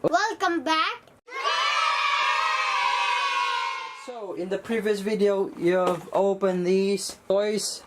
Welcome back. So, in the previous video, you've opened these toys.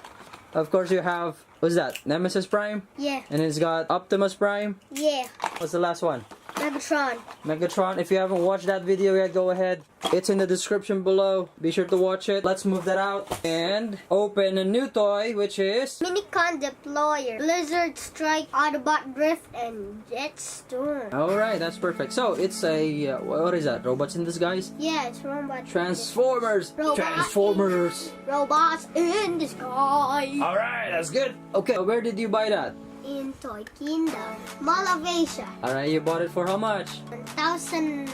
Of course, you have, what's that? Nemesis Prime? Yeah. And it's got Optimus Prime? Yeah. What's the last one? Megatron. Megatron. If you haven't watched that video yet, go ahead. It's in the description below. Be sure to watch it. Let's move that out and open a new toy, which is Minicon Deployer, Blizzard Strike, Autobot Drift, and Jetstorm. Alright, that's perfect. So, it's a, what is that? Robots in disguise? Yeah, it's robot. Transformers! Transformers! Robots in disguise. Alright, that's good. Okay, where did you buy that? In Toy Kingdom, Mall of Asia. Alright, you bought it for how much? 1,000.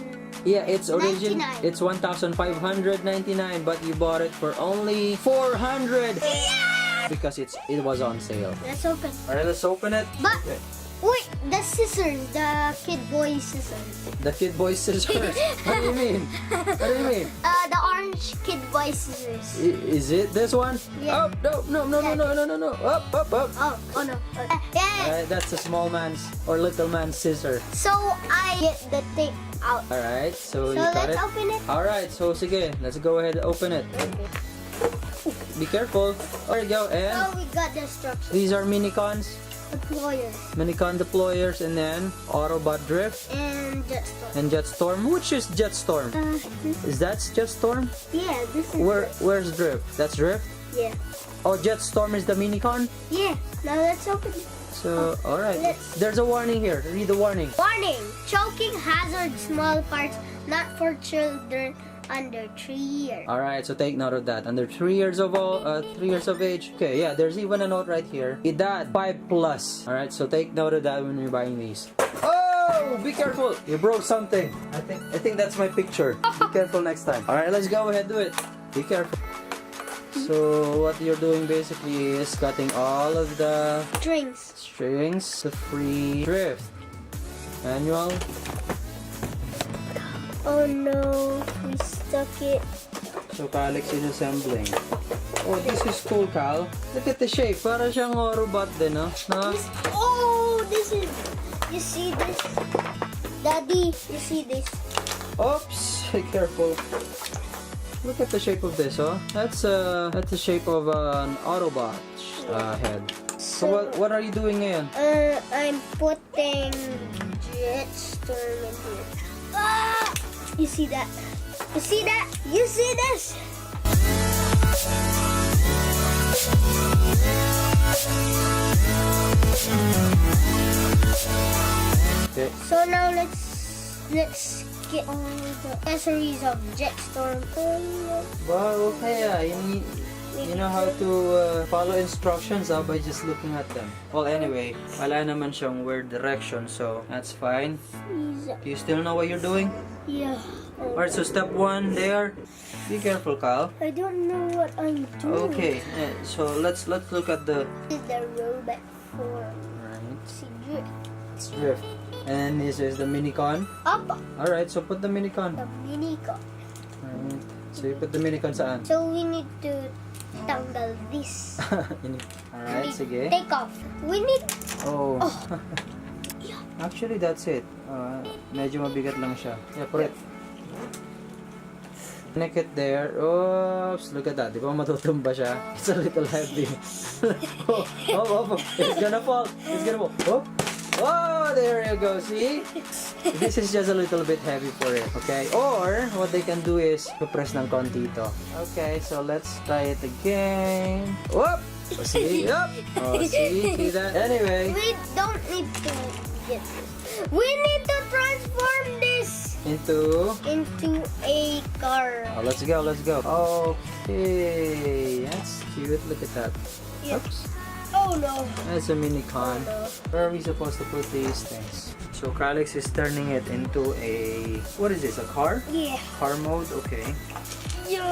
Yeah, it's origin. 99. It's 1,599, but you bought it for only 400 Yeah! because it was on sale. Let's open. Alright, let's open it. But Okay. wait, the scissors, the kid boy scissors. The Kid Boy scissors. What do you mean? What do you mean? The orange kid boy scissors. Is it this one? Yeah. Oh, no. Up. Oh no. Yeah. Alright, that's a small man's or little man's scissor. So I get the thing out. Alright, so you So got let's it? open it. Alright, so sige, let's go ahead and open it. Be careful. There you go, and Oh, we got the instructions. these are Minicons. Deployers Minicon Deployers, and then Autobot Drift and Jetstorm. and Jetstorm. Which is Jetstorm? Is that Jetstorm? Yeah, this is. Where's Drift? That's Drift? Yeah. Oh, Jetstorm is the Minicon? Yeah. Now let's open it. So, alright. Let's- There's a warning here. Read the warning. Warning: choking hazard, small parts, not for children under 3 years. Alright, so take note of that. Under 3 years of 3 years of age. Okay, yeah, there's even a note right here. Edad 5 plus. Alright, so take note of that when you're buying these. Oh, be careful! You broke something. I think that's my picture. Be careful next time. Alright, let's go ahead, do it. Be careful. So what you're doing basically is cutting all of the strings, the free drift. Manual. Oh no, we stuck it. So Alex is assembling. Oh, this is cool, Cal. Look at the shape. Para siyang Autobot din, no? This is. You see this, Daddy? You see this? Oops! Be careful. Look at the shape of this, oh. That's the shape of an Autobot head. So what are you doing ngayon? I'm putting Jetstorm in here. Ah! You see that? You see that? You see this? Okay. So now let's get all the accessories of Jetstorm. Wow, okay, you know how to follow instructions by just looking at them. Well, anyway, wala naman siyang weird direction, so that's fine. Do you still know what you're doing? Yeah. Alright, so step 1 there. Be careful, Kyle. I don't know what I'm doing. Okay, so let's look at the This is the robot form. right. See, drift. It's drift. And this is the Minicon. Up Alright, so put the Minicon. the minicon. Right. So you put the Minicon saan? So we need to tanggal this. Alright, sige. Take off. We need. Oh. Yeah. Actually, that's it. Medyo mabigat lang siya. Yeah, put it. Connect it there. Oops, look at that. Di ba matutumba siya? It's a little heavy. oh. It's gonna fall. It's gonna fall. Oh. Oh, there you go. See? This is just a little bit heavy for it. Okay? Or, what they can do is, press ng konti ito. Okay, so let's try it again. Whoop! Oh, see? Yup! Oh, see that? Anyway. We don't need to get this. We need to transform this Into a car. Oh, let's go. Okay, that's cute. Look at that. Yeah. Oops, Oh no. that's a Minicon. Oh, no. Where are we supposed to put these things? So Calix is turning it into a, what is this? A car? Yeah. Car mode. Okay. Yo,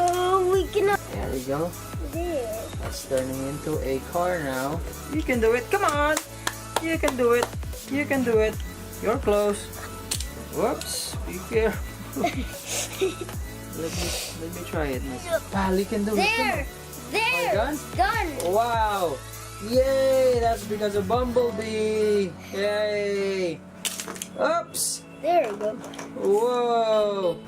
we cannot. There you go. There. That's turning into a car now. You can do it. Come on. You can do it. You can do it. You're close. Whoops. Be careful. let me try it. Pal, you can do it. Come on. There. Done? Done. Wow! Yay! That's because of Bumblebee! Yay! Oops! There we go. Whoa!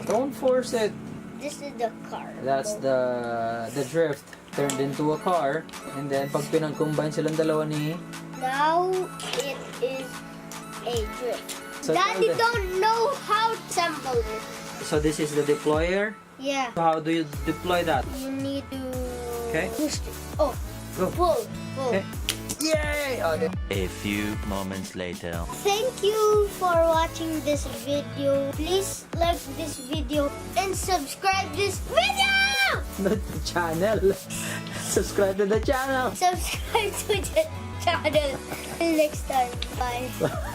Don't force it. This is the car. That's the drift turned into a car, and then pag pinag-combine silang dalawa ni... Now it is a drift. So Daddy tell them- don't know how to assemble it. So this is the deployer. Yeah. So how do you deploy that? You need to Okay. push it. Oh, Go. pull. Okay. Yay! Okay. A few moments later. Thank you for watching this video. Please like this video and subscribe this video. The channel. Subscribe to the channel. Subscribe to the channel. Till next time. Bye.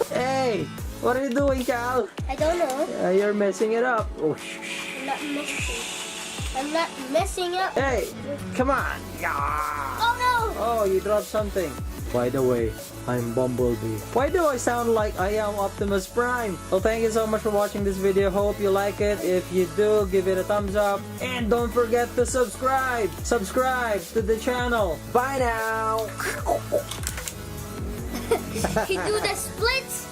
Hey! What are you doing, Cal? I don't know. You're messing it up. Oh, I'm not messing. I'm not messing up. Hey! Come on! Yeah! Oh no! Oh, you dropped something. By the way, I'm Bumblebee. Why do I sound like I am Optimus Prime? Well, thank you so much for watching this video. Hope you like it. If you do, give it a thumbs up. And don't forget to subscribe. Subscribe to the channel. Bye now! He do the splits.